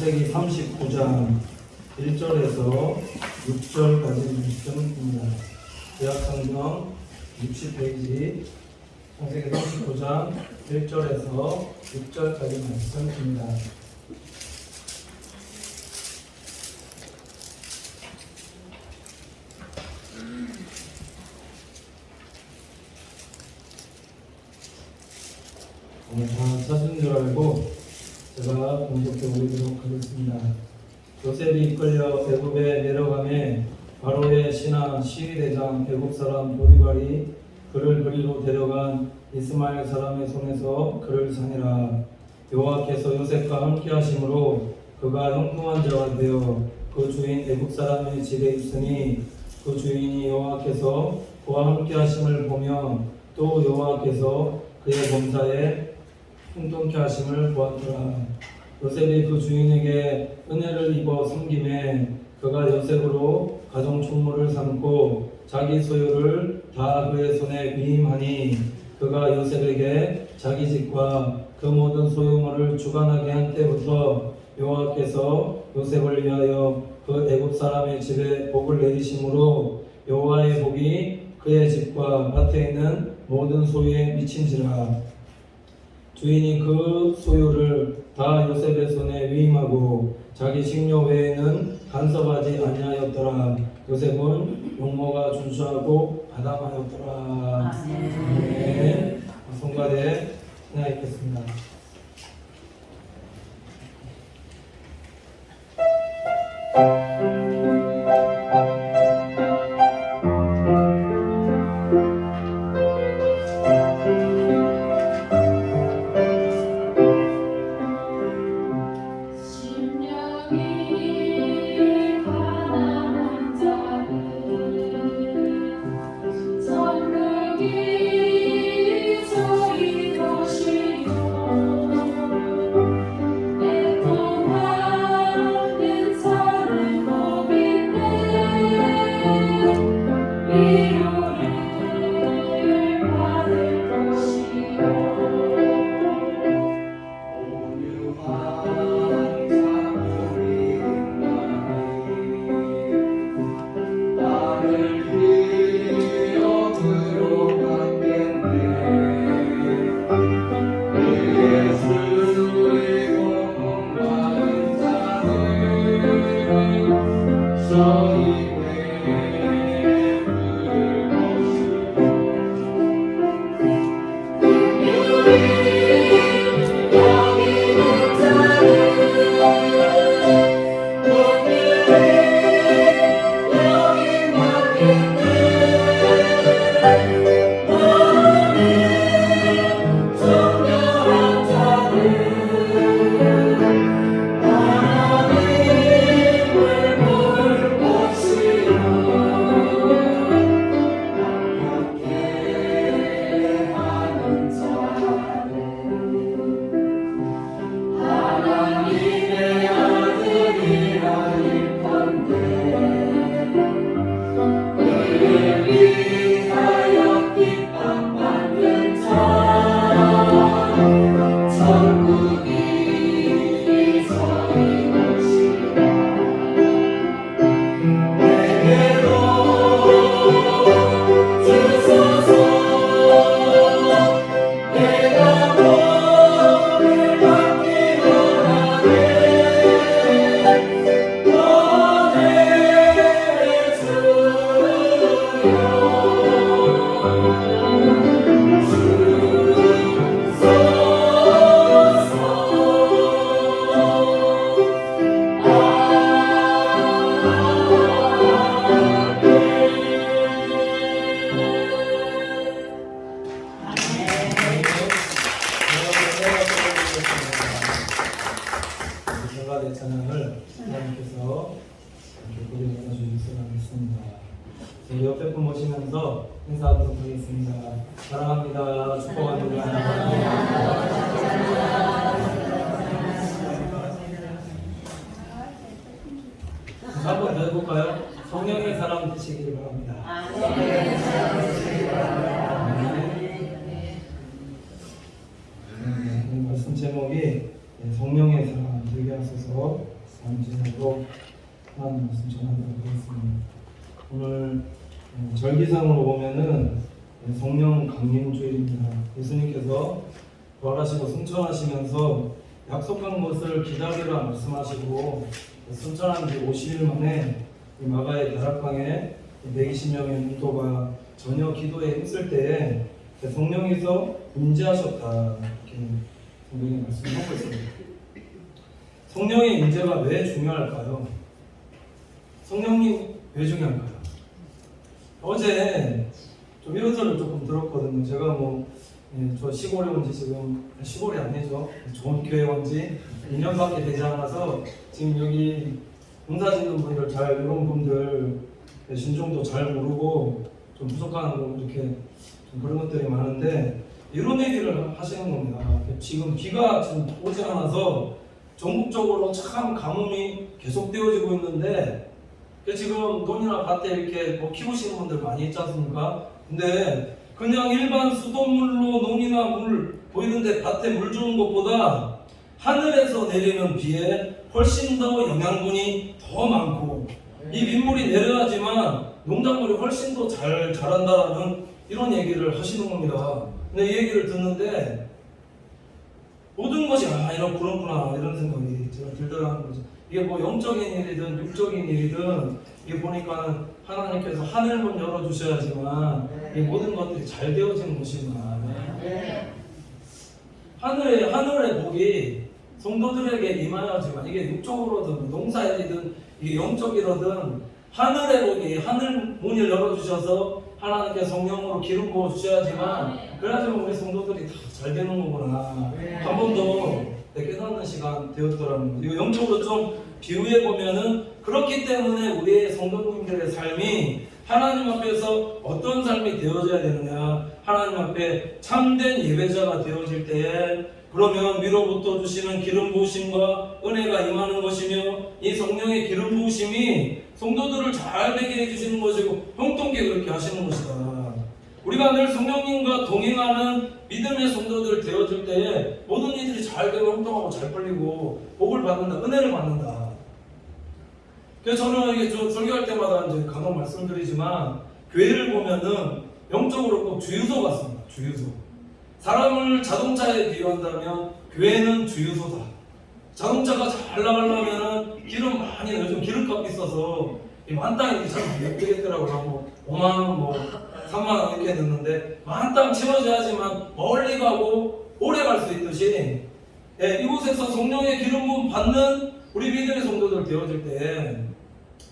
창세기 39장 1절에서 6절까지 말씀입니다. 구약성경 60페이지 창세기 39장 1절에서 6절까지 말씀입니다. 오늘 다 찾은 줄 알고 제가 공독해 올리도록 하겠습니다. 요셉이 이끌려 애굽에 내려가매 바로의 신하 시위대장 애굽 사람 보디발이 그를 그리로 데려간 이스마엘 사람의 손에서 그를 산이라. 여호와께서 요셉과 함께 하심으로 그가 형통한 자가 되어 그 주인 애굽 사람의 집에 있으니 그 주인이 여호와께서 그와 함께 하심을 보며 또 여호와께서 그의 범사에 형통케 하심을 보았더라. 요셉이 그 주인에게 은혜를 입어 섬김에 그가 요셉으로 가정 총무를 삼고 자기 소유를 다 그의 손에 위임하니 그가 요셉에게 자기 집과 그 모든 소유물을 주관하게 한 때부터 여호와께서 요셉을 위하여 그 애굽 사람의 집에 복을 내리심으로 여호와의 복이 그의 집과 밭에 있는 모든 소유에 미친지라. 주인이 그 소유를 다 요셉의 손에 위임하고 자기 식료 외에는 간섭하지 아니하였더라. 요셉은 용모가 준수하고 아담하였더라. 아멘. 성가대 하나님겠습니다. 찬양을 하나님께서 우리에게 주시기 바라겠습니다. 우리 옆에 분 모시면서 인사하도록 하겠습니다. 사랑합니다. 축복합니다. 한번 더 해볼까요? 성령의 사람 되시길 바랍니다. 말씀 제목이 성령의 사람 되게 하소서. 남진으로 하나님 말씀 전하도록 하겠습니다. 오늘 절기상으로 보면은 성령 강림주일입니다. 예수님께서 부활하시고 승천하시면서 약속한 것을 기다리라 말씀하시고 승천한 지 50일 만에 이 마가의 다락방에 120명의 문도가 전혀 기도에 힘쓸 때에 성령께서 임재하셨다, 이렇게 성경이 말씀하고 있습니다. 성령의 임재가 왜 중요할까요? 성령이 왜 중요할까요? 어제 좀 이런 소리를 조금 들었거든요. 제가 저 시골에 온 지 지금, 시골이 아니죠, 좋은 교회 온 지 2년밖에 되지 않아서 지금 여기 농사 짓는 분들 이런 분들 신종도 잘 모르고 좀 부족한 이렇게 좀 그런 것들이 많은데, 이런 얘기를 하시는 겁니다. 지금 비가 지금 오지 않아서 전국적으로 참 가뭄이 계속되어지고 있는데, 지금 논이나 밭에 이렇게 키우시는 분들 많이 있지 않습니까? 근데 그냥 일반 수돗물로 농이나 물 보이는데 밭에 물 주는 것보다 하늘에서 내리는 비에 훨씬 더 영양분이 더 많고, 이 빗물이 내려야지만 농작물이 훨씬 더 잘 자란다라는 이런 얘기를 하시는 겁니다. 근데 이 얘기를 듣는데 모든 것이 그렇구나 이런 생각이 제가 들더라는 거죠. 이게 영적인 일이든 육적인 일이든 이게 보니까 하나님께서 하늘문 열어주셔야지만 이 모든 것들이 잘 되어지는 것이구나. 하늘의 복이 성도들에게 임하여지만, 이게 육적으로든 농사일이든 이게 영적이로든 하늘의 복이 하늘 문을 열어주셔서 하나님께 성령으로 기름 부어 주셔야지만, 그래야지만 우리 성도들이 다 잘 되는 거구나. 한 번 더 깨닫는 시간 되었더라는 거죠. 이거 영적으로 좀 비유해 보면은, 그렇기 때문에 우리의 성도님들의 삶이 하나님 앞에서 어떤 삶이 되어져야 되느냐, 하나님 앞에 참된 예배자가 되어질 때에 그러면 위로부터 주시는 기름 부으심과 은혜가 임하는 것이며, 이 성령의 기름 부으심이 성도들을 잘 되게 해주시는 것이고 형통케 그렇게 하시는 것이다. 우리가 늘 성령님과 동행하는 믿음의 성도들 되어질 때에 모든 일들이 잘 되고 형통하고 잘 풀리고 복을 받는다, 은혜를 받는다. 그래서 저는 이게 설교할 때마다 이제 간혹 말씀드리지만, 교회를 보면은 영적으로 꼭 주유소 같습니다. 주유소. 사람을 자동차에 비유한다면 교회는 주유소다. 자동차가 잘 나가려면은 기름 많이, 요즘 기름값 비싸서 만땅 잘 못 되겠더라고요. 하고 5만원, 3만원 이렇게 넣는데 만땅 채워져야지만 멀리 가고 오래 갈 수 있듯이, 이곳에서 성령의 기름 부음 받는 우리 믿음의 성도들 되어질 때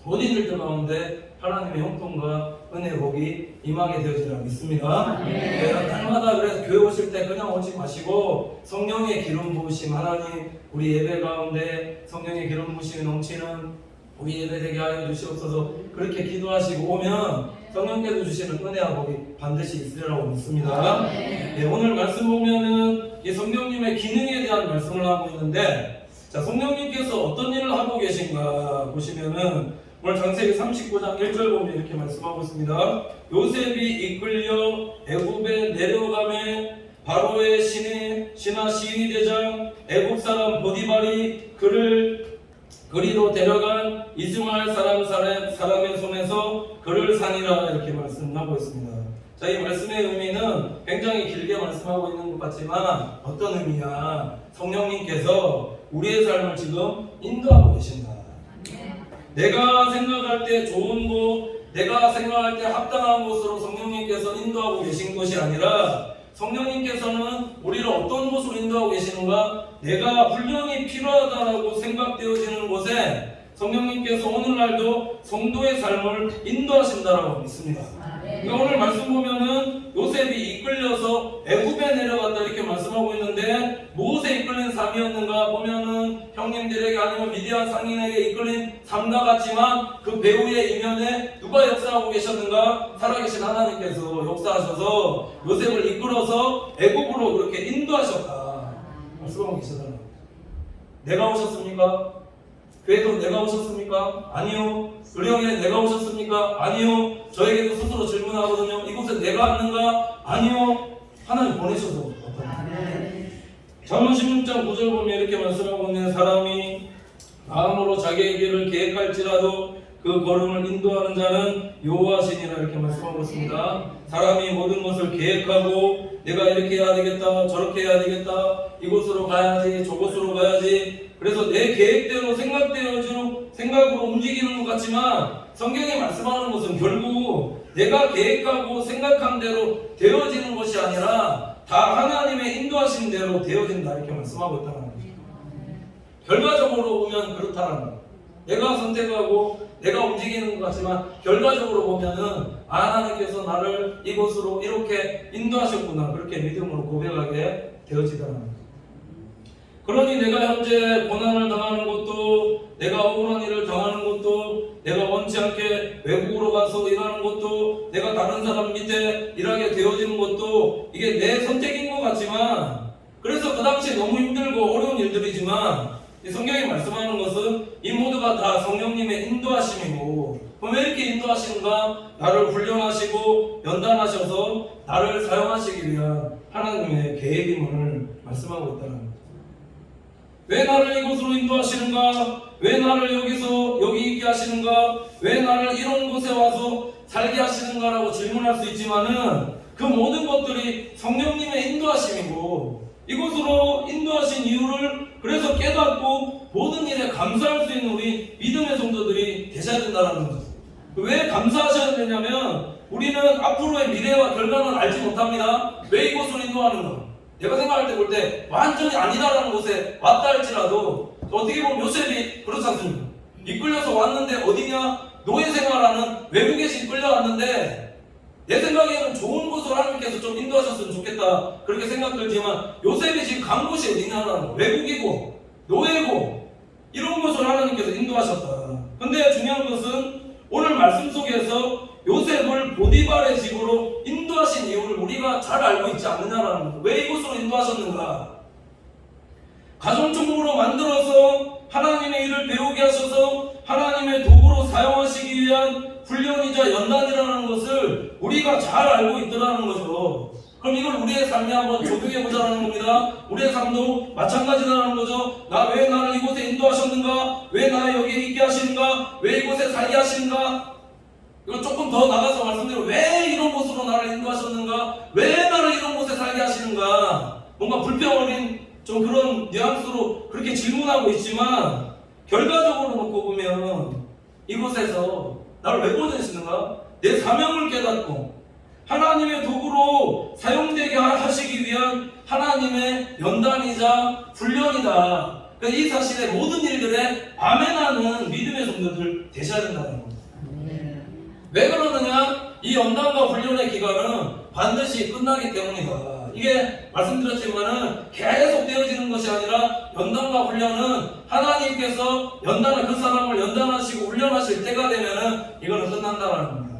모든 일들 가운데 하나님의 형통과 은혜의 복이 임하게 되어지리라 믿습니다. 날마다 그래서 교회 오실 때 그냥 오지 마시고 성령의 기름 부으심, 하나님 우리 예배 가운데 성령의 기름 부으심이 넘치는 우리 예배 되게 하여 주시옵소서, 그렇게 기도하시고 오면 성령께서 주시는 은혜와 복이 반드시 있으리라고 믿습니다. 오늘 말씀 보면은 이 성령님의 기능에 대한 말씀을 하고 있는데, 자, 성령님께서 어떤 일을 하고 계신가 보시면은 오늘 창세기 39장 1절 보면 이렇게 말씀하고 있습니다. 요셉이 이끌려 애굽에 내려가매 바로의 신하 시위대장 애굽 사람 보디발이 그를 그리로 데려간 이스마엘 사람의 손에서 그를 산이라, 이렇게 말씀하고 있습니다. 자, 이 말씀의 의미는 굉장히 길게 말씀하고 있는 것 같지만 어떤 의미냐, 성령님께서 우리의 삶을 지금 인도하고 계신다. 내가 생각할 때 좋은 곳, 내가 생각할 때 합당한 곳으로 성령님께서 인도하고 계신 것이 아니라, 성령님께서는 우리를 어떤 곳으로 인도하고 계시는가, 내가 훈련이 필요하다라고 생각되어지는 곳에 성령님께서 오늘날도 성도의 삶을 인도하신다라고 믿습니다. 그러니까 오늘 말씀 보면은 요셉이 이끌려서 애굽에 내려갔다 이렇게 말씀하고 있는데, 무엇에 이끌린 삶이었는가 보면은 형님들에게 아니면 미디안 상인에게 이끌린 삶과 같지만, 그 배후의 이면에 누가 역사하고 계셨는가? 살아계신 하나님께서 역사하셔서 요셉을 이끌어서 애굽으로 그렇게 인도하셨다 말씀하고 계시더라고요. 내가 오셨습니까? 교회도 내가 오셨습니까? 아니요. 의령에 내가 오셨습니까? 아니요. 저에게도 스스로 질문하거든요. 이곳에 내가 왔는가? 아니요. 하나님 보내셔서 왔다. 잠언 16장 9절 보면 이렇게 말씀하고 있는, 사람이 마음으로 자기의 길을 계획할지라도 그 걸음을 인도하는 자는 여호와시니라 이렇게 말씀하고 있습니다. 사람이 모든 것을 계획하고 내가 이렇게 해야 되겠다, 저렇게 해야 되겠다, 이곳으로 가야지, 저곳으로 가야지, 그래서 내 계획대로 생각으로 움직이는 것 같지만 성경이 말씀하는 것은 결국 내가 계획하고 생각한 대로 되어지는 것이 아니라 다 하나님의 인도하신 대로 되어진다 이렇게 말씀하고 있다는 거죠. 결과적으로 보면 그렇다는 거예요. 내가 선택하고 내가 움직이는 것 같지만 결과적으로 보면은 하나님께서 나를 이곳으로 이렇게 인도하셨구나 그렇게 믿음으로 고백하게 되어지다는 거예요. 그러니 내가 현재 고난을 당하는 것도, 내가 억울한 일을 당하는 것도, 내가 원치 않게 외국으로 가서 일하는 것도, 내가 다른 사람 밑에 일하게 되어지는 것도 이게 내 선택인 것 같지만, 그래서 그 당시에 너무 힘들고 어려운 일들이지만 이 성경이 말씀하는 것은 이 모두가 다 성령님의 인도하심이고, 그럼 왜 이렇게 인도하시는가? 나를 훈련하시고 연단하셔서 나를 사용하시기 위한 하나님의 계획임을 말씀하고 있다는 거예요. 왜 나를 이곳으로 인도하시는가? 왜 나를 여기 있게 하시는가? 왜 나를 이런 곳에 와서 살게 하시는가라고 질문할 수 있지만은 그 모든 것들이 성령님의 인도하심이고 이곳으로 인도하신 이유를 그래서 깨닫고 모든 일에 감사할 수 있는 우리 믿음의 성도들이 되셔야 된다는 거죠. 왜 감사하셔야 되냐면 우리는 앞으로의 미래와 결과는 알지 못합니다. 왜 이곳으로 인도하는가? 내가 생각할 때 볼 때 완전히 아니다라는 곳에 왔다 할지라도 어떻게 보면 요셉이 그렇지 않습니까? 이끌려서 왔는데 어디냐? 노예 생활하는 외국에 이끌려왔는데 내 생각에는 좋은 곳으로 하나님께서 좀 인도하셨으면 좋겠다 그렇게 생각 들지만 요셉이 지금 간 곳이 어디냐라는 거 외국이고 노예고 이런 곳으로 하나님께서 인도하셨다. 근데 중요한 것은 오늘 말씀 속에서 요셉을 보디발의 집으로 인도하신 이유를 우리가 잘 알고 있지 않느냐라는 거예요. 왜 이곳으로 인도하셨는가? 가정총무로 만들어서 하나님의 일을 배우게 하셔서 하나님의 도구로 사용하시기 위한 훈련이자 연단이라는 것을 우리가 잘 알고 있더라는 거죠. 그럼 이걸 우리의 삶에 한번 적용해보자는 겁니다. 우리의 삶도 마찬가지라는 거죠. 왜 나를 이곳에 인도하셨는가? 왜 나를 여기에 있게 하시는가? 왜 이곳에 살게 하시는가? 이거 조금 더 나가서 말씀드리면 왜 이런 곳으로 나를 인도하셨는가? 왜 나를 이런 곳에 살게 하시는가? 뭔가 불평 어린 좀 그런 뉘앙스로 그렇게 질문하고 있지만 결과적으로 놓고 보면 이곳에서 나를 왜 보내시는가? 내 사명을 깨닫고 하나님의 도구로 사용되게 하시기 위한 하나님의 연단이자 훈련이다. 그러니까 이 사실에 모든 일들에 아멘하는 믿음의 성도들 되셔야 된다는 겁니다. 왜 그러느냐? 이 연단과 훈련의 기간은 반드시 끝나기 때문이다. 이게 말씀드렸지만은 계속 되어지는 것이 아니라 연단과 훈련은 하나님께서 그 사람을 연단하시고 훈련하실 때가 되면은 이거는 끝난다는 겁니다.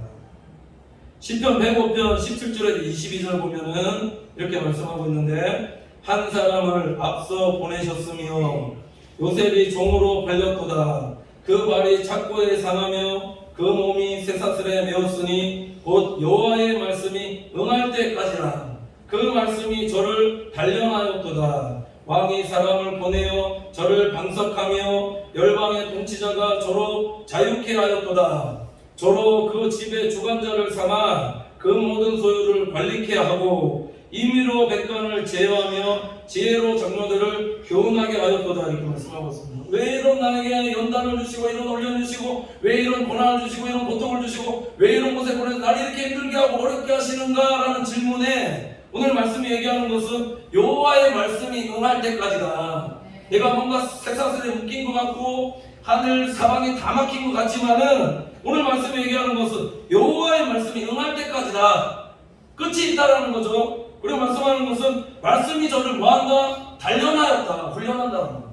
시편 105편 17절에서 22절 보면은 이렇게 말씀하고 있는데 한 사람을 앞서 보내셨으며 요셉이 종으로 팔렸도다. 그 발이 착고에 상하며 그 몸이 쇠사슬에 메었으니 곧 여호와의 말씀이 응할 때까지라. 그 말씀이 저를 단련하였도다. 왕이 사람을 보내어 저를 방석하며 열방의 통치자가 저로 자유케 하였도다. 저로 그 집의 주관자를 삼아 그 모든 소유를 관리케 하고 임의로 백관을 제어하며 지혜로 장로들을 교훈하게 하였도다. 이렇게 말씀하고 있습니다. 왜 이런 나에게 연단을 주시고 이런 훈련을 주시고 왜 이런 고난을 주시고 이런 고통을 주시고 왜 이런 곳에 보내서 나를 이렇게 힘들게 하고 어렵게 하시는가? 라는 질문에 오늘 말씀이 얘기하는 것은 여호와의 말씀이 응할 때까지다. 내가 뭔가 쇠사슬에 묶인 것 같고 하늘 사방이 다 막힌 것 같지만은 오늘 말씀이 얘기하는 것은 여호와의 말씀이 응할 때까지다. 끝이 있다라는 거죠. 그리고 말씀하는 것은 말씀이 저를 뭐한다? 단련하였다. 훈련한다는 거예요.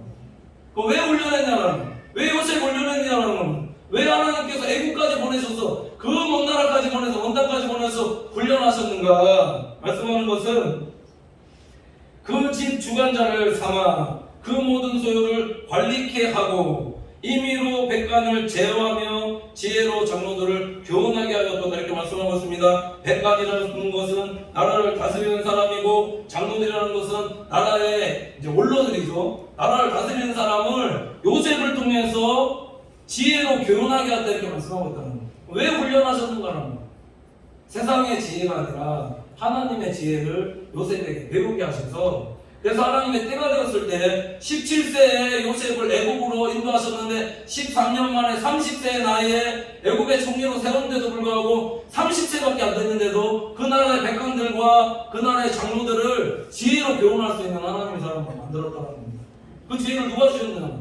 왜 훈련했냐라는 거예요. 왜 요셉 훈련했냐라는 거예요. 왜 하나님께서 애국까지 보내셔서 그 먼 나라까지 보내서 먼 땅까지 보내서 훈련하셨는가? 말씀하는 것은 그 집 주관자를 삼아 그 모든 소유를 관리케 하고 임의로 백관을 제어하며 지혜로 장로들을 교훈하게 하였도다. 이렇게 말씀하고 있습니다. 백관이라는 것은 나라를 다스리는 사람이고 장로들이라는 것은 나라의 원로들이죠. 나라를 다스리는 사람을 요셉을 통해서 지혜로 교훈하게 하다 이렇게 말씀하고 있다는 거예요. 왜 훈련하셨는가라는 거예요. 세상의 지혜가 아니라 하나님의 지혜를 요셉에게 배우게 하셔서, 그래서 하나님의 때가 되었을 때 17세에 요셉을 애국으로 인도하셨는데 13년 만에 30세의 나이에 애국의 총리로 세운데도 불구하고 30세밖에 안 됐는데도 그 나라의 백관들과 그 나라의 장로들을 지혜로 교훈할 수 있는 하나님의 사람을 만들었다는 겁니다. 그 지혜를 누가 주셨느냐?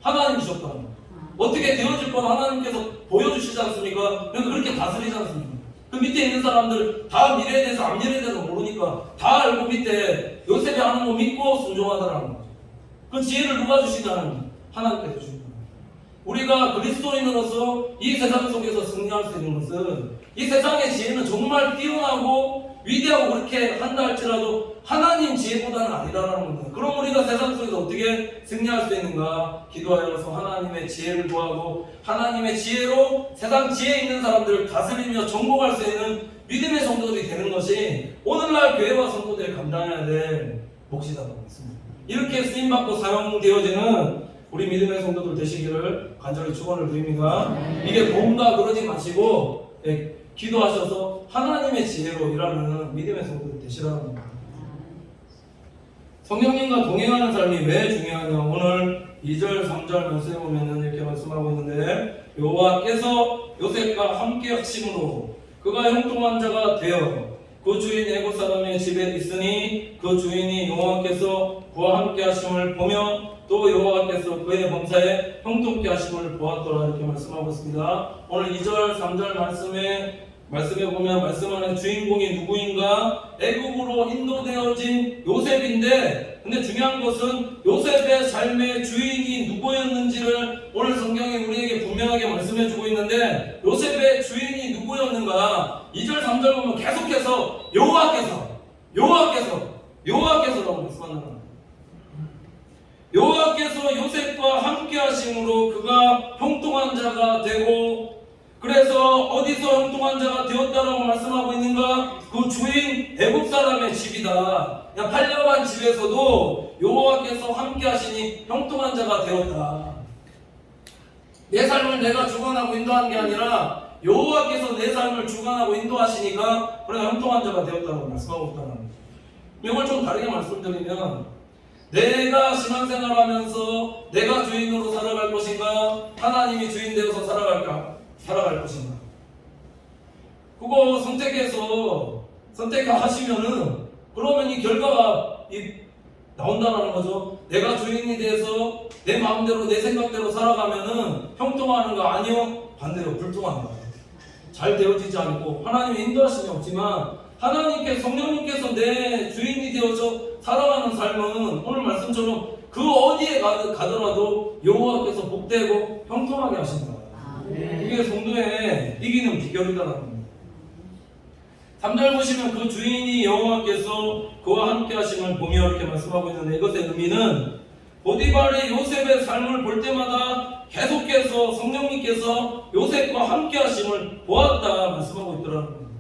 하나님 주셨다는 겁니다. 어떻게 되어질 건 하나님께서 보여주시지 않습니까? 그렇게 다스리지 않습니까? 그 밑에 있는 사람들 다 미래에 대해서 앞미래에 대해서 모르니까 다 알고 밑에 요셉이 하는 거 믿고 순종하더라는 거죠. 그 지혜를 누가 주시냐는 하나님께서 주십니다. 우리가 그리스도인으로서 이 세상 속에서 승리할 수 있는 것은, 이 세상의 지혜는 정말 뛰어나고 위대하고 그렇게 한다 할지라도 하나님 지혜보다는 아니다라는 겁니다. 그럼 우리가 세상 속에서 어떻게 승리할 수 있는가? 기도하여서 하나님의 지혜를 구하고 하나님의 지혜로 세상 지혜 있는 사람들을 다스리며 정복할 수 있는 믿음의 성도들이 되는 것이 오늘날 교회와 성도들이 감당해야 될 몫이라고 했습니다. 이렇게 쓰임받고 사용되어지는 우리 믿음의 성도들 되시기를 간절히 축원을 드립니다. 이게 뭔가 그러지 마시고 기도하셔서 하나님의 지혜로 일하는 믿음의 성도들 되시라는 겁니다. 성령님과 동행하는 삶이 왜 중요하냐? 오늘 2절, 3절 말씀에 보면 이렇게 말씀하고 있는데, 여호와께서 요셉과 함께 하심으로 그가 형통한 자가 되어 그 주인 애굽 사람의 집에 있으니 그 주인이 여호와께서 그와 함께 하심을 보며 또 여호와께서 그의 범사에 형통케 하심을 보았더라 이렇게 말씀하고 있습니다. 오늘 2절, 3절 말씀에 보면 말씀 안에 주인공이 누구인가? 애굽으로 인도되어진 요셉인데, 근데 중요한 것은 요셉의 삶의 주인이 누구였는지를 오늘 성경이 우리에게 분명하게 말씀해주고 있는데, 요셉의 주인이 누구였는가? 2절, 3절 보면 계속해서 여호와께서라고 말씀하는 겁니다. 여호와께서 요셉과 함께 하심으로 그가 형통한 자가 되고, 그래서 어디서 형통한 자가 되었다라고 말씀하고 있는가? 그 주인 애굽 사람의 집이다. 팔려간 집에서도 여호와께서 함께 하시니 형통한 자가 되었다. 내 삶을 내가 주관하고 인도하는 게 아니라 여호와께서 내 삶을 주관하고 인도하시니까 그래 형통한 자가 되었다고 말씀하고 있다는 거예요. 이걸 좀 다르게 말씀드리면, 내가 신앙생활하면서 내가 주인으로 살아갈 것인가? 하나님이 주인 되어서 살아갈 것인가? 그거 선택하시면은 그러면 이 결과가 나온다는 거죠. 내가 주인이 돼서 내 마음대로 내 생각대로 살아가면은 형통하는가? 아니요, 반대로 불통한가? 잘 되어지지 않고 하나님의 인도하심이 없지만 성령님께서 내 주인이 되어서 살아가는 삶은 오늘 말씀처럼 그 어디에 가더라도 여호와께서 복되고 형통하게 하신다. 이게 성도의 이기는 비결이다라는 겁니다. 3절 보시면 그 주인이 여호와께서 그와 함께 하심을 보며 이렇게 말씀하고 있는데, 이것의 의미는 보디발이 요셉의 삶을 볼 때마다 계속해서 성령님께서 요셉과 함께 하심을 보았다 말씀하고 있더라는 겁니다.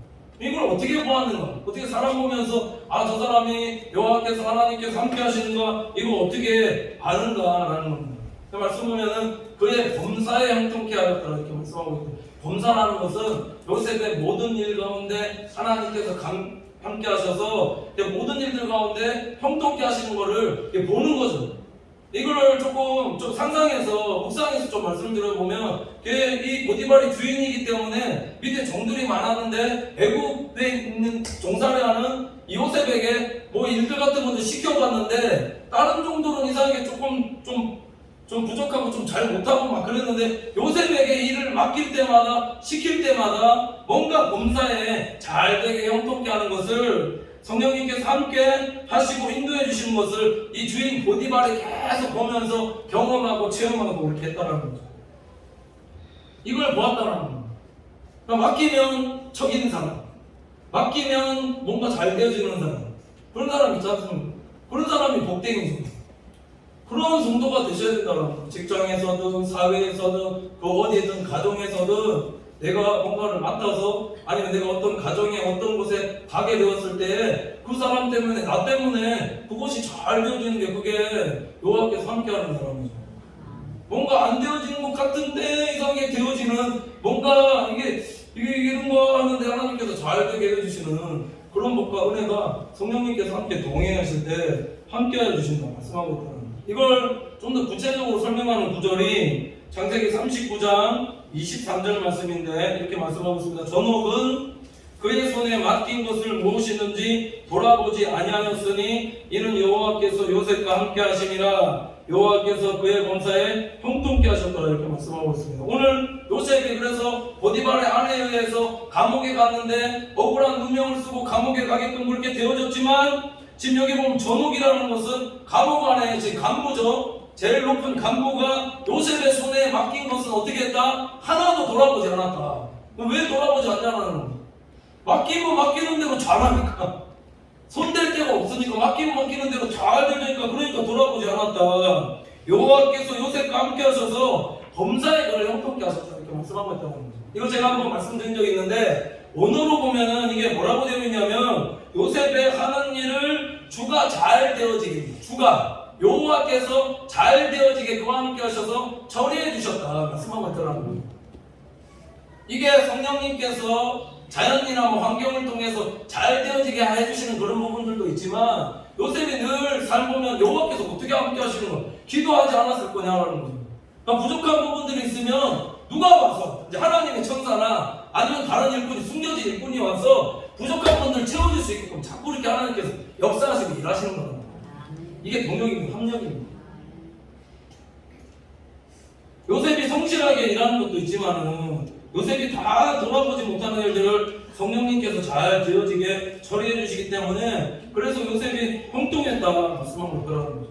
이걸 어떻게 보았는가? 어떻게 사람 보면서 저 사람이 여호와께서 하나님께서 함께 하시는가? 이걸 어떻게 아는가라는 겁니다. 그 말씀 보면은 그의 범사에 형통케 하였다 이렇게 말씀하고 있습니다. 범사라는 것은 요셉의 모든 일 가운데 하나님께서 함께 하셔서 모든 일들 가운데 형통케 하시는 것을 보는 거죠. 이거를 좀 상상해서 묵상해서 좀 말씀드려보면, 이 보디발이 주인이기 때문에 밑에 종들이 많았는데 애굽에 있는 종살이 하는 요셉에게 뭐 일들 같은 것도 시켜봤는데 다른 종들은 이상하게 좀 부족하고 좀 잘 못하고 막 그랬는데, 요셉에게 일을 시킬 때마다 뭔가 범사에 잘 되게 형통케 하는 것을 성령님께서 함께 하시고 인도해 주시는 것을 이 주인 보디발이 계속 보면서 경험하고 체험하고 그렇게 했다는 거죠. 이걸 보았다는 겁니다. 그러니까 맡기면 척 있는 사람, 맡기면 뭔가 잘 되어지는 사람, 그런 사람 있지 않습니까? 그런 사람이 복댕이죠. 그런 성도가 되셔야 된다는 거죠. 직장에서든 사회에서든 어디든 가정에서든 내가 뭔가를 맡아서, 아니면 내가 어떤 가정에 어떤 곳에 가게 되었을 때 그 사람 때문에, 나 때문에 그것이 잘 되어지는 게 그게 여호와께서 함께하는 사람이죠. 뭔가 안 되어지는 것 같은데 이상하게 되어지는 뭔가 이게 이런 거 하는데 하나님께서 잘 되게 해주시는 그런 복과 은혜가 성령님께서 함께 동행하실 때 함께 해주신다 말씀하고 있다는 이걸 좀 더 구체적으로 설명하는 구절이 창세기 39장 23절 말씀인데 이렇게 말씀하고 있습니다. 전옥은 그의 손에 맡긴 것을 무엇이든지 돌아보지 아니하였으니 이는 여호와께서 요셉과 함께 하심이라 여호와께서 그의 범사에 형통케 하셨더라 이렇게 말씀하고 있습니다. 오늘 요셉이 그래서 보디발의 아내에 의해서 감옥에 갔는데 억울한 누명을 쓰고 감옥에 가게끔 그렇게 되어졌지만 지금 여기 보면 전옥이라는 것은 감옥 안에 지금 간부죠. 제일 높은 간부가 요셉의 손에 맡긴 것은 어떻게 했다? 하나도 돌아보지 않았다. 왜 돌아보지 않냐는 거예요. 맡기면 맡기는 대로 잘하니까 손댈 데가 없으니까 맡기면 맡기는 대로 잘 되니까 그러니까 돌아보지 않았다. 여호와께서 요셉과 함께 하셔서 범사의 그를 형통케 하셨다 이렇게 말씀하고 있다는 거죠. 이거 제가 한번 말씀드린 적이 있는데 언어로 보면은 이게 뭐라고 되어 있냐면 요셉의 하는 일을 주가 잘 되어지게 주가 여호와께서 잘 되어지게 그와 함께 하셔서 처리해 주셨다 말씀하고 있더라는 거예요. 이게 성령님께서 자연이나 환경을 통해서 잘 되어지게 해주시는 그런 부분들도 있지만 요셉이 늘 삶 보면 여호와께서 어떻게 함께 하시는 거 기도하지 않았을 거냐라는 거죠. 그러니까 부족한 부분들이 있으면 누가 와서 이제 하나님의 천사나 아니면 다른 일꾼이 숨겨진 일꾼이 와서 부족한 분들 채워줄 수 있게끔 자꾸 이렇게 하나님께서 역사하시고 일하시는 거예요. 이게 동력입니다. 합력입니다. 요셉이 성실하게 일하는 것도 있지만은 요셉이 다 돌아보지 못하는 일들을 성령님께서 잘 되어지게 처리해 주시기 때문에 그래서 요셉이 형통했다 말씀하고 있더라는 거죠.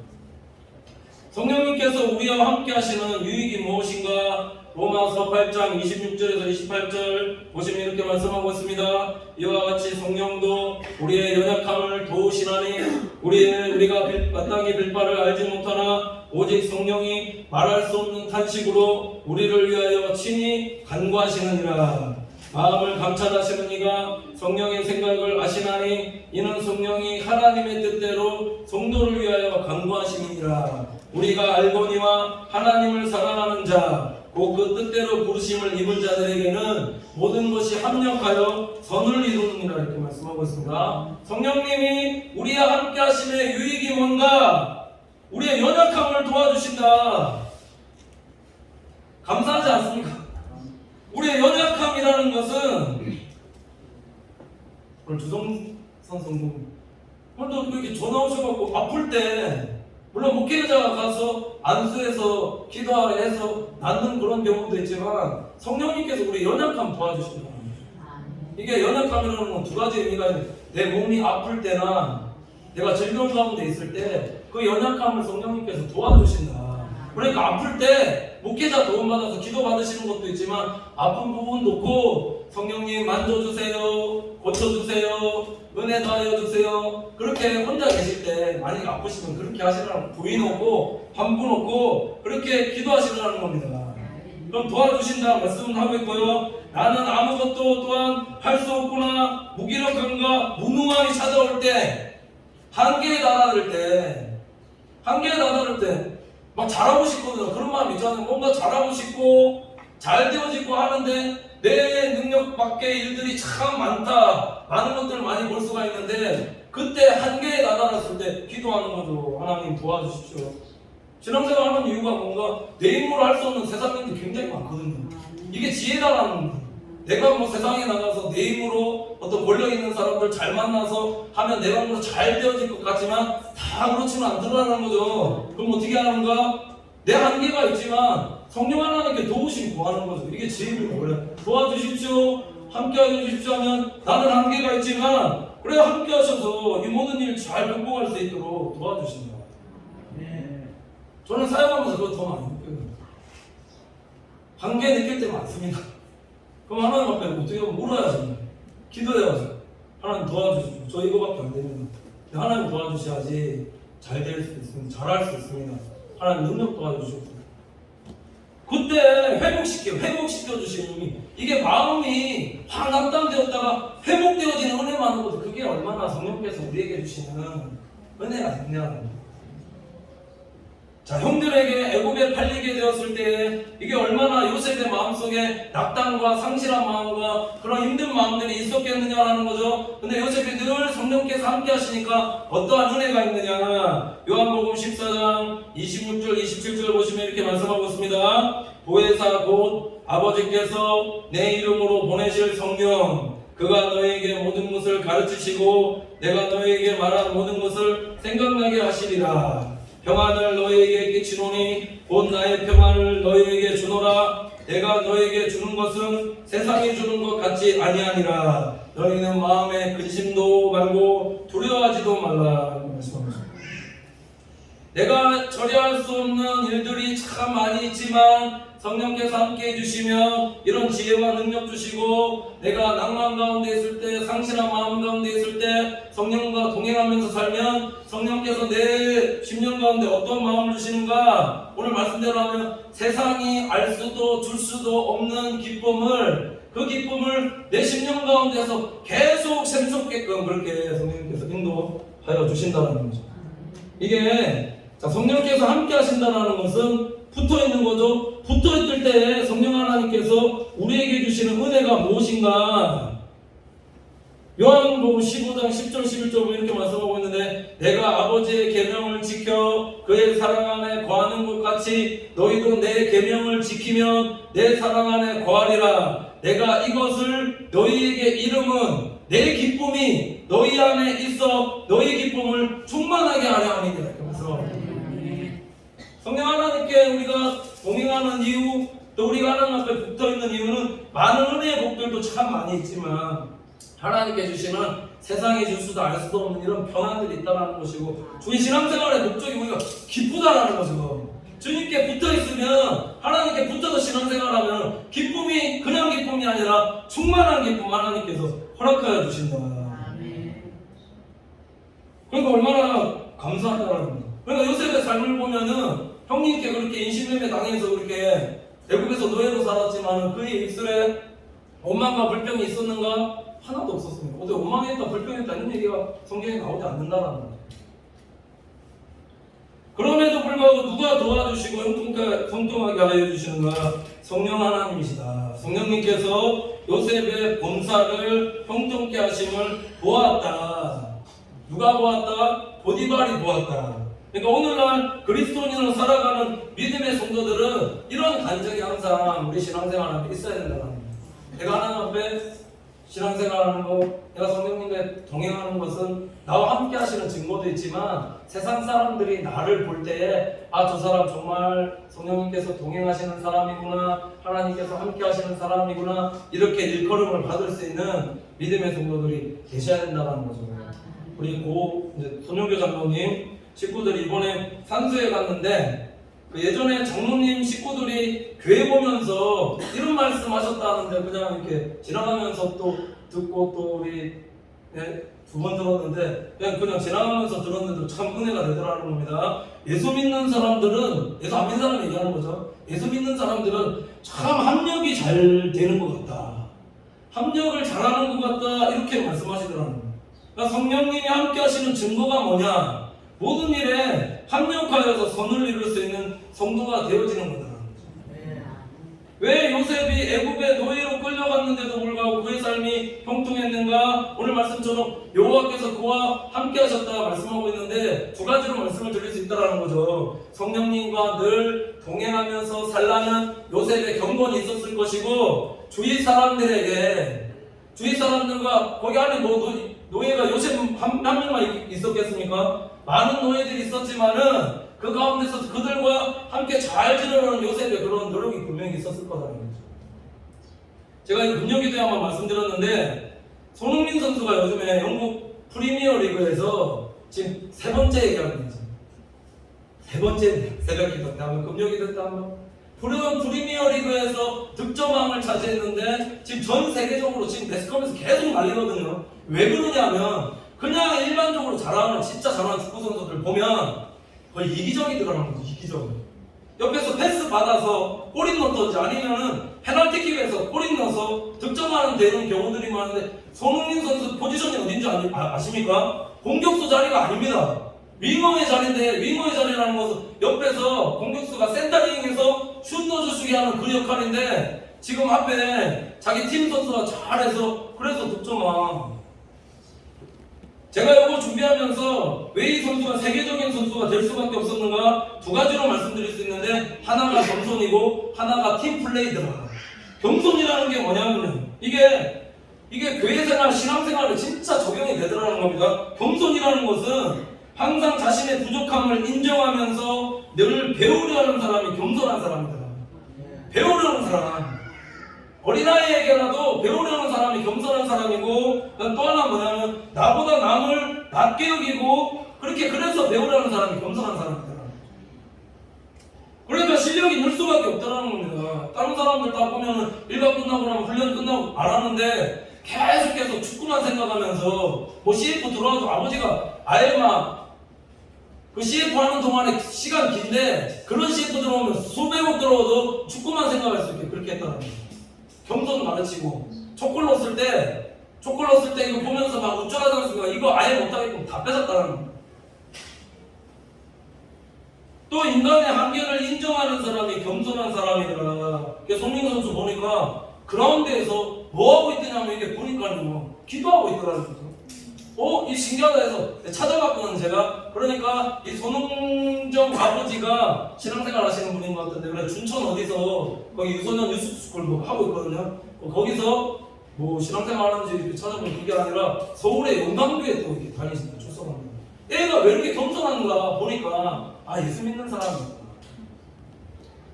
성령님께서 우리와 함께 하시는 유익이 무엇인가? 로마서 8장 26절에서 28절 보시면 이렇게 말씀하고 있습니다. 이와 같이 성령도 우리의 연약함을 도우시나니 우리가 마땅히 빌바를 알지 못하나 오직 성령이 말할 수 없는 탄식으로 우리를 위하여 친히 간구하시느니라. 마음을 감찰하시는 이가 성령의 생각을 아시나니 이는 성령이 하나님의 뜻대로 성도를 위하여 간구하심이니라. 우리가 알거니와 하나님을 사랑하는 자 곧 그 뜻대로 부르심을 입은 자들에게는 모든 것이 합력하여 선을 이루느니라 이렇게 말씀하고 있습니다. 성령님이 우리와 함께 하심의 유익이 뭔가? 우리의 연약함을 도와주신다. 감사하지 않습니까? 우리의 연약함이라는 것은 오늘 주성선 성도님 오늘도 그렇게 전화 오셔갖고 아플 때 물론 목회자가 가서 안수해서 기도해서 낫는 그런 경우도 있지만 성령님께서 우리 연약함 도와주신다. 이게 연약함이라는 건 두 가지 의미가 있는데 내 몸이 아플 때나 내가 질병 가운데 있을 때 그 연약함을 성령님께서 도와주신다. 그러니까 아플 때 목회자 도움받아서 기도 받으시는 것도 있지만 아픈 부분 놓고 성령님 만져주세요, 고쳐주세요, 은혜 더하여주세요. 그렇게 혼자 계실 때 만약에 아프시면 그렇게 하시라는 부인 없고 환분 없고 그렇게 기도하시라는 겁니다. 그럼 도와주신다 말씀을 하고 있고요. 나는 아무것도 또한 할 수 없구나 무기력함과 무능함이 찾아올 때 한계에 다다를 때 막 잘하고 싶거든요. 그런 마음 있잖아요. 뭔가 잘하고 싶고 잘 되어지고 하는데 내 능력 밖의 일들이 참 많다. 많은 것들을 많이 볼 수가 있는데 그때 한계에 다다랐을 때 기도하는 거죠. 하나님 도와주십시오. 신앙생활 하는 이유가 뭔가 내 힘으로 할 수 없는 세상 일들이 굉장히 많거든요. 이게 지혜다라는 거예요. 내가 뭐 세상에 나가서 내 힘으로 어떤 권력있는 사람들 잘 만나서 하면 내 마음으로 잘 되어질 것 같지만 다 그렇지는 않더라는 거죠. 그럼 어떻게 하는가? 내 한계가 있지만 성령 하나님께 도우심 구하는 거죠. 이게 지혜입니다. 원래 도와주십시오, 함께 해주십시오 하면 나는 한계가 있지만 그래 함께 하셔서 이 모든 일 잘 극복할 수 있도록 도와주신다. 저는 사역하면서 그거 더 많이 느껴요. 한계 느낄 때 많습니다. 그럼 하나님 앞에 어떻게 하면 물어야죠. 기도해야죠. 하나님 도와주십시오. 저 이거밖에 안 됩니다. 하나님 도와주셔야지 잘 될 수 있습니다. 잘할 수 있습니다. 하나님 능력 도와주시고 그때 회복시켜주시는 힘이 이게 마음이 확 낙담되었다가 회복되어지는 은혜만 하고도 그게 얼마나 성령께서 우리에게 주시는 은혜가 됐냐는. 자, 형들에게 애굽에 팔리게 되어 되었을 때 이게 얼마나 요셉의 마음속에 낙담과 상실한 마음과 그런 힘든 마음들이 있었겠느냐라는 거죠. 근데 요셉이 늘 성령께서 함께 하시니까 어떠한 은혜가 있느냐. 요한복음 14장 26절 27절 보시면 이렇게 말씀하고 있습니다. 보혜사 곧 아버지께서 내 이름으로 보내실 성령, 그가 너에게 모든 것을 가르치시고 내가 너에게 말한 모든 것을 생각나게 하시리라. 평안을 너에게 끼치노니 곧 나의 평안을 너에게 주노라. 내가 너에게 주는 것은 세상이 주는 것 같지 아니하니라. 너희는 마음에 근심도 말고 두려워하지도 말라. 말씀합니다. 내가 처리할 수 없는 일들이 참 많이 있지만 성령께서 함께 해주시면 이런 지혜와 능력 주시고, 내가 낭만 가운데 있을 때, 상실한 마음 가운데 있을 때 성령과 동행하면서 살면 성령께서 내 심령 가운데 어떤 마음을 주시는가. 오늘 말씀대로 하면 세상이 알 수도 줄 수도 없는 기쁨을, 그 기쁨을 내 심령 가운데서 계속 샘솟게끔 그렇게 성령께서 인도하여 주신다는 거죠. 이게 성령께서 함께 하신다는 것은 붙어있는 거죠. 붙어있을 때 성령 하나님께서 우리에게 주시는 은혜가 무엇인가. 요한복음 15장 10절 11절 이렇게 말씀하고 있는데, 내가 아버지의 계명을 지켜 그의 사랑 안에 거하는 것 같이 너희도 내 계명을 지키면 내 사랑 안에 거하리라. 내가 이것을 너희에게 이름은 내 기쁨이 너희 안에 있어 너희 기쁨을 충만하게 하려 함이니라. 이렇게 말씀하고 있습니다. 성령 하나님께 우리가 동행하는 이유, 또 우리가 하나님 앞에 붙어있는 이유는 많은 은혜의 복들도 참 많이 있지만 하나님께 주시는 세상에 줄 수도 알 수도 없는 이런 평안들이 있다는 것이고, 주의 신앙생활의 목적이 우리가 기쁘다라는 것이고, 주님께 붙어있으면, 하나님께 붙어서 신앙생활하면 기쁨이 그냥 기쁨이 아니라 충만한 기쁨 하나님께서 허락하여 주신다. 그러니까 얼마나 감사하다라는 거죠. 그러니까 요셉의 삶을 보면은 형님께 그렇게 인신매매 당해서 그렇게 애국에서 노예로 살았지만 그의 입술에 원망과 불평이 있었는가? 하나도 없었습니다. 어디 원망했다 불평했다 이런 얘기가 성경에 나오지 않는다라는 거죠. 그럼에도 불구하고 누가 도와주시고 형통하게 하여 주시는가? 성령 하나님이시다. 성령님께서 요셉의 범사를 형통케 하심을 보았다. 누가 보았다? 보디발이 보았다. 그러니까 오늘날 그리스도인으로 살아가는 믿음의 성도들은 이런 간증이 항상 우리 신앙생활 앞에 있어야 된다는 거예요. 내가 하나님 앞에 신앙생활하는 거, 내가 성령님과 동행하는 것은 나와 함께 하시는 증거도 있지만 세상 사람들이 나를 볼 때에 저 사람 정말 성령님께서 동행하시는 사람이구나, 하나님께서 함께 하시는 사람이구나, 이렇게 일컬음을 받을 수 있는 믿음의 성도들이 계셔야 된다는 거죠. 우리 이제 손영교 장로님 식구들이 이번에 산수에 갔는데 그 예전에 장로님 식구들이 교회 보면서 이런 말씀 하셨다는데 그냥 이렇게 지나가면서 또 듣고 또 우리 두 번 들었는데 그냥 지나가면서 들었는데도 참 은혜가 되더라는 겁니다. 예수 믿는 사람들은, 예수 안 믿는 사람 얘기하는 거죠. 예수 믿는 사람들은 참 합력이 잘 되는 것 같다, 합력을 잘하는 것 같다, 이렇게 말씀하시더라는 거예요. 그러니까 성령님이 함께 하시는 증거가 뭐냐? 모든 일에 합력하여서 선을 이룰 수 있는 성도가 되어지는 거다. 왜 요셉이 애굽의 노예로 끌려갔는데도 불구하고 그의 삶이 형통했는가? 오늘 말씀처럼 여호와께서 그와 함께 하셨다 말씀하고 있는데 두 가지로 말씀을 드릴 수 있다는 거죠. 성령님과 늘 동행하면서 살라는 요셉의 경건이 있었을 것이고, 주위 사람들과 거기 안에 노예가 요셉 한 명만 있었겠습니까? 많은 노예들이 있었지만은 그 가운데서 그들과 함께 잘 지내려는 요셉의 그런 노력이 분명히 있었을 거라는 거죠. 제가 이 문혁이도 한번 말씀드렸는데, 손흥민 선수가 요즘에 영국 프리미어 리그에서 지금 세 번째 얘기하는 거죠. 세 번째 새벽 기도 때 한번, 금요 기도 때 한번, 프리미어 리그에서 득점왕을 차지했는데 지금 전 세계적으로 지금 매스컴에서 계속 난리거든요. 왜 그러냐면 그냥 일반적으로 진짜 잘하는 축구 선수들 보면 거의 이기적이더라는 거죠. 이기적. 옆에서 패스 받아서 골인 넣던지 아니면은 페널티킥에서 골인 넣어서 득점하는 되는 경우들이 많은데, 손흥민 선수 포지션이 어딘지 아십니까? 공격수 자리가 아닙니다. 윙어의 자리인데, 윙어의 자리라는 것은 옆에서 공격수가 센터링에서 그 역할인데 지금 앞에 자기 팀 선수가 잘해서 그래서 득점왕. 제가 이거 준비하면서 왜 이 선수가 세계적인 선수가 될 수밖에 없었는가 두 가지로 말씀드릴 수 있는데 하나가 겸손이고 하나가 팀 플레이더라. 겸손이라는 게 뭐냐면요, 이게 교회생활, 신앙생활에 진짜 적용이 되더라는 겁니다. 겸손이라는 것은 항상 자신의 부족함을 인정하면서 늘 배우려는 사람이 겸손한 사람이다. 배우려는 사람. 어린아이에게라도 배우려는 사람이 겸손한 사람이고, 또 하나 뭐냐면 나보다 남을 낮게 여기고 그래서 배우려는 사람이 겸손한 사람이다. 그러니까 실력이 늘 수밖에 없다는 겁니다. 다른 사람들 다 보면은 일과 끝나고 나면 훈련 끝나고 안 하는데 계속해서 축구만 생각하면서 뭐 CF 들어와도 아버지가 아예 막 그 CF 하는 동안에 시간 긴데 그런 CF 들어오면 수백억 들어와도 축구만 생각할 수 있게 그렇게 했다는 거예요. 겸손 가르치고 초콜 넣었을 때 이거 보면서 막 우쭐하지 않습니까? 이거 아예 못하겠고 다 뺏었다는 거예요. 또 인간의 한계를 인정하는 사람이 겸손한 사람이더라. 손흥민 선수 보니까 그라운드에서 뭐하고 있더냐면 이게 보니까요 기도하고 있더라는 거죠. 이 신기하다 해서 찾아봤거든요 제가. 그러니까 이 손흥정 아버지가 신앙생활 하시는 분인 것 같은데, 그래 춘천 어디서 거기 유소년 유스스쿨 뭐 하고 있거든요. 거기서 뭐 신앙생활 하는지 찾아보면 그게 아니라 서울의 영광교회 또 이렇게 다니신다, 출석합니다. 애가 왜 이렇게 겸손한가 보니까 예수 믿는 사람이었다.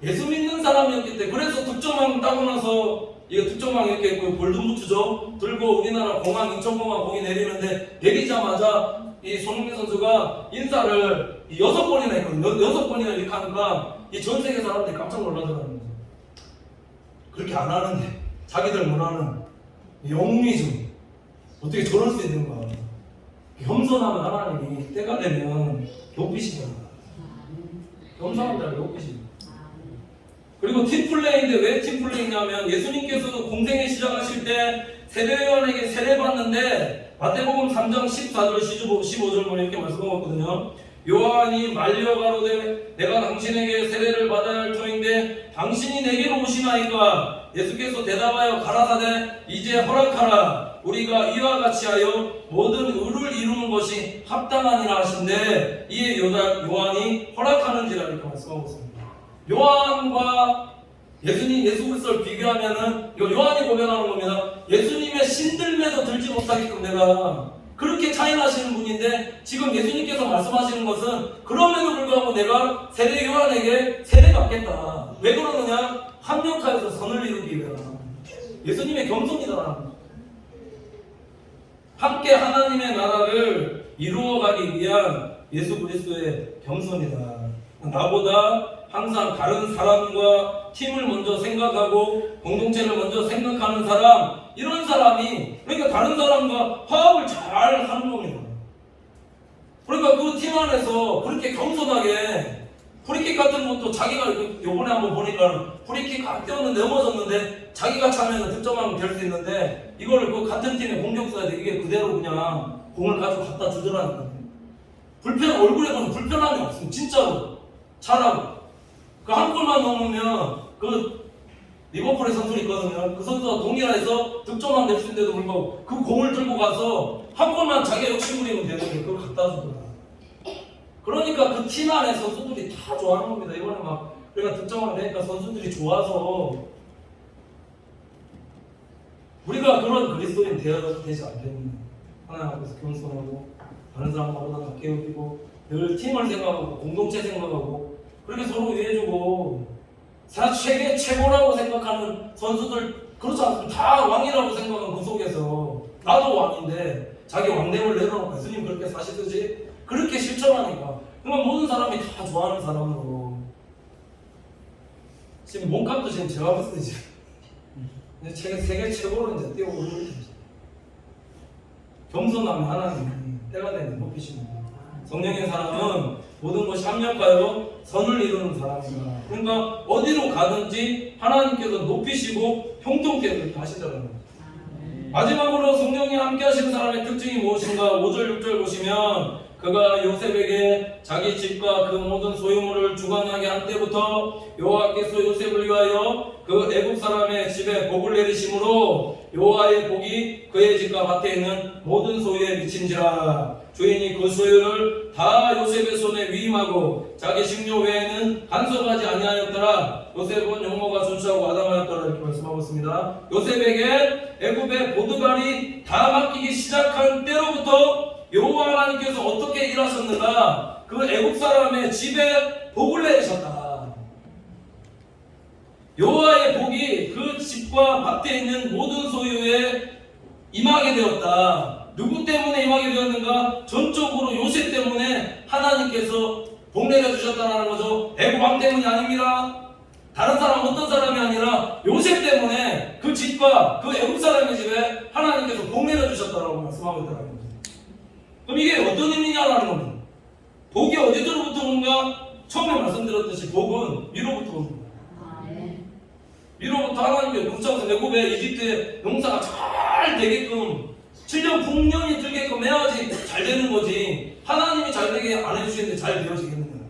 예수 믿는 사람이었기 때문에. 그래서 득점왕 따고 나서 이거 득점왕 이렇게 골든부츠죠 들고 우리나라 공항, 인천공항 거기 내리는데 내리자마자 이 손흥민 선수가 인사를 6번이나 했거든요. 6번이나 이렇게 하니까 이 전 세계 사람들이 깜짝 놀라더라는 거죠. 그렇게 안 하는데 자기들 문화는 영미죠. 어떻게 저럴 수 있는가. 겸손하면 하나님이 때가 되면 높이시더라. 겸손한 자를 높이시더라. 그리고 팀플레이인데 왜 팀플레이냐면 예수님께서도 공생애 시작하실 때 세례요한에게 세례받는데 마태복음 3장 14절 15절 보면 이렇게 말씀하거든요. 요한이 말려 가로되 내가 당신에게 세례를 받아야 할 터인데 당신이 내게로 오시나이까. 예수께서 대답하여 가라사대 이제 허락하라. 우리가 이와 같이 하여 모든 의를 이루는 것이 합당하니라 하신데 이에 요한이 허락하는지라 이렇게 말씀하고 있습니다. 요한과 예수 그리스도를 비교하면은 요한이 고백하는 겁니다. 예수님의 신들매도 들지 못하게끔 내가 그렇게 차이 나시는 분인데 지금 예수님께서 말씀하시는 것은 그럼에도 불구하고 내가 세례 요한에게 세례 받겠다. 왜 그러느냐? 합력하여서 선을 이루기 위하여. 예수님의 겸손이다. 함께 하나님의 나라를 이루어가기 위한 예수 그리스도의 겸손이다. 나보다 항상 다른 사람과 팀을 먼저 생각하고 공동체를 먼저 생각하는 사람, 이런 사람이 그러니까 다른 사람과 화합을 잘 하는 겁니다. 그러니까 그 팀 안에서 그렇게 겸손하게 프리킥 같은 것도 자기가 요번에 한번 보니까 프리킥 안 뛰었는데 넘어졌는데 자기가 차면 득점하면 될 수 있는데 이거를 그 같은 팀의 공격수한테 이게 그대로 그냥 공을 가지고 갖다 주더라는 거예요. 얼굴에 보면 불편함이 없습니다. 진짜로 잘하고 그 한 골만 넘으면 그 리버풀의 선수 있거든요. 그 선수가 동일해서 득점만 낼 수 있는데도 불구하고 그 공을 들고 가서 한 골만 자기가 욕심 부리면 되는데 그걸 갖다 주더라. 그러니까 그 팀 안에 선수들이 다 좋아하는 겁니다. 이번에 막 우리가 득점을 내니까 선수들이 좋아서 우리가 그런 그리스도인 되지 않겠느냐. 하나님 앞에서 겸손하고 다른 사람보다 낮게 여기고 늘 팀을 생각하고 공동체 생각하고 그렇게 서로 이해해주고 세계 최고라고 생각하는 선수들 그렇지 않습니까? 다 왕이라고 생각하는 그 속에서 나도 왕인데 자기 왕됨을 내려놓고 예수님 그렇게 사시듯이 그렇게 실천하니까 그러니까 모든 사람이 다 좋아하는 사람으로 지금 몸값도 지금 제가 봤을 때 지금 세계 최고로 이제 뛰어오르고 있습니다. 겸손하면 하나님이 때가 되면 높이십니다. 성령의 사람은 모든 것이 합력하여 선을 이루는 사람이다. 그러니까 어디로 가든지 하나님께서 높이시고 형통케 그렇게 하시더라고요. 마지막으로 성령이 함께 하시는 사람의 특징이 무엇인가? 5절 6절 보시면 그가 요셉에게 자기 집과 그 모든 소유물을 주관하게 한 때부터 여호와께서 요셉을 위하여 그 애굽 사람의 집에 복을 내리심으로 여호와의 복이 그의 집과 밭에 있는 모든 소유에 미친지라. 주인이 그 소유를 다 요셉의 손에 위임하고 자기 식료 외에는 간섭하지 아니하였더라. 요셉은 용모가 준수하고 아담하였더라. 이렇게 말씀하고 있습니다. 요셉에게 애굽의 보드발이 다 맡기기 시작한 때로부터 여호와 하나님께서 어떻게 일하셨는가? 그 애굽 사람의 집에 복을 내리셨다. 여호와의 복이 그 집과 밭에 있는 모든 소유에 임하게 되었다. 누구 때문에 임하게 되었는가? 전적으로 요셉 때문에 하나님께서 복 내려주셨다는 거죠. 애굽 왕 때문이 아닙니다. 다른 사람 어떤 사람이 아니라 요셉 때문에 그 집과 그 애굽 사람의 집에 하나님께서 복 내려주셨다라고 말씀하고 있더라고요. 그럼 이게 어떤 의미냐라는 겁니다. 복이 어디서부터 오는가? 처음에 말씀드렸듯이 복은 위로부터 오는 겁니다. 위로부터 하나님께 붙잡아서 애굽에 이집트의 농사가 잘 되게끔 7년 풍년이 들게끔 해야지 잘 되는 거지. 하나님이 잘 되게 안 해주시는데 잘 되어지겠느냐.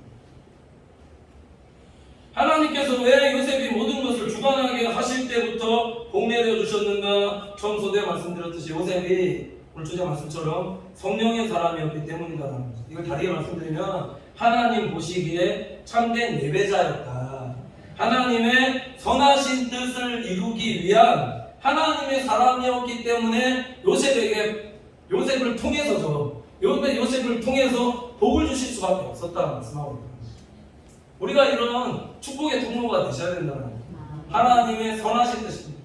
하나님께서 왜 요셉이 모든 것을 주관하게 하실 때부터 복 내려주셨는가? 처음 소대에 말씀드렸듯이 요셉이 오늘 주제 말씀처럼 성령의 사람이었기 때문이다라는 거죠. 이걸 다르게 말씀드리면 하나님 보시기에 참된 예배자였다. 하나님의 선하신 뜻을 이루기 위한 하나님의 사람이었기 때문에 요셉을 통해서죠. 요셉을 통해서 복을 주실 수밖에 없었다는 말씀하고 있습니다. 우리가 이런 축복의 통로가 되셔야 된다는 거예요. 하나님의 선하신 뜻입니다.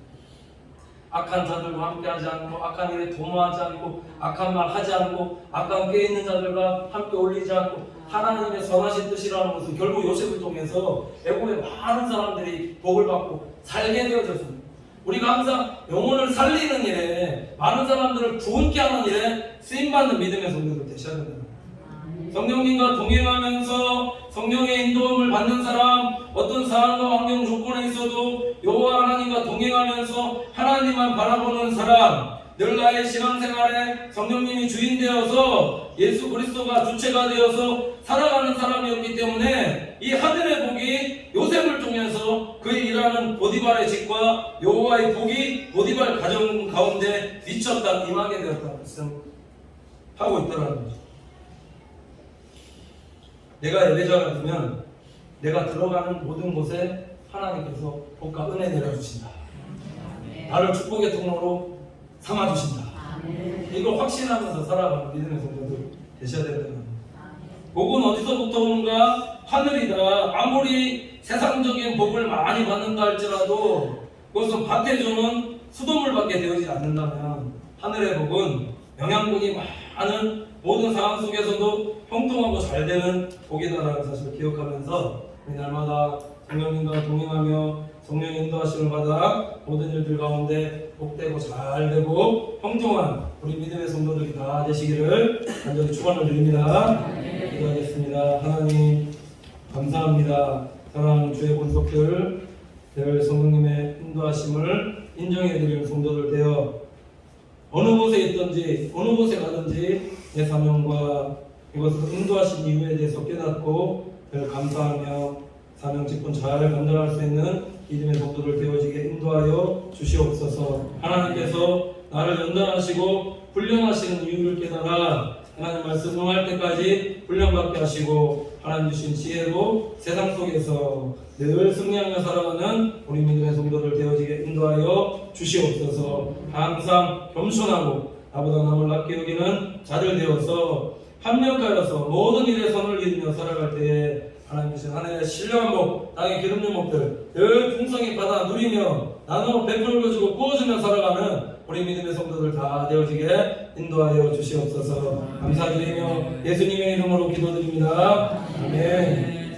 악한 자들과 함께하지 않고 악한 일에 도모하지 않고 악한 말 하지 않고 악한 꾀 있는 자들과 함께 어울리지 않고 하나님의 선하신 뜻이라는 것은 결국 요셉을 통해서 애굽의 많은 사람들이 복을 받고 살게 되어졌습니다. 우리가 항상 영혼을 살리는 일에 많은 사람들을 구원케 하는 일에 쓰임받는 믿음의 성도들 되셔야 된다. 성령님과 동행하면서 성령의 인도함을 받는 사람, 어떤 상황과 환경 조건에 있어도 여호와 하나님과 동행하면서 하나님만 바라보는 사람, 늘 나의 신앙생활에 성령님이 주인 되어서 예수 그리스도가 주체가 되어서 살아가는 사람이었기 때문에 이 하늘의 복이 요셉을 통해서 그의 일하는 보디발의 집과 여호와의 복이 보디발 가정 가운데 미쳤다 임하게 되었다는 말씀하고 있더라는 거죠. 내가 예배자가 되면 내가 들어가는 모든 곳에 하나님께서 복과 은혜 내려주신다. 나를 축복의 통로로 삼아주신다. 이걸 확신하면서 살아가는 믿음의 성도들 되셔야 된다. 복은 어디서부터 오는가? 하늘이다. 아무리 세상적인 복을 많이 받는다 할지라도 그것은 밭에 주는 수돗물밖에 되어지지 않는다면 하늘의 복은 영양분이 많은 모든 상황 속에서도 형통하고 잘 되는 복이다라는 사실을 기억하면서 우리 날마다 성령님과 동행하며 성령의 인도하심을 받아 모든 일들 가운데 복되고 잘되고 형통한 우리 믿음의 성도들이 다 되시기를 간절히 축원을 드립니다. 기도하겠습니다. 하나님 감사합니다. 사랑하는 주의 본속들 늘 성령님의 인도하심을 인정해드리는 성도들 되어 어느 곳에 있든지 어느 곳에 가든지 내 사명과 이것을 인도하신 이유에 대해서 깨닫고 늘 감사하며 사명 직분 잘 감당할 수 있는 믿음의 성도들 되어지게 인도하여 주시옵소서. 하나님께서 나를 연단하시고 훈련하시는 이유를 깨달아 하나님 말씀 응할 때까지 훈련받게 하시고 하나님 주신 지혜로 세상 속에서 늘 승리하며 살아가는 우리 믿음의 성도들 되어지게 인도하여 주시옵소서. 항상 겸손하고 나보다 남을 낮게 여기는 자들 되어서 합력하여서 모든 일에 선을 이루며 살아갈 때에 하나님 주신 하늘의 신령한 복, 땅의 기름진 복들 늘 풍성히 받아 누리며 나눠 베풀어주고 구워주며 살아가는 우리 믿음의 성도들 다 되어지게 인도하여 주시옵소서. 감사드리며 예수님의 이름으로 기도드립니다. 아멘.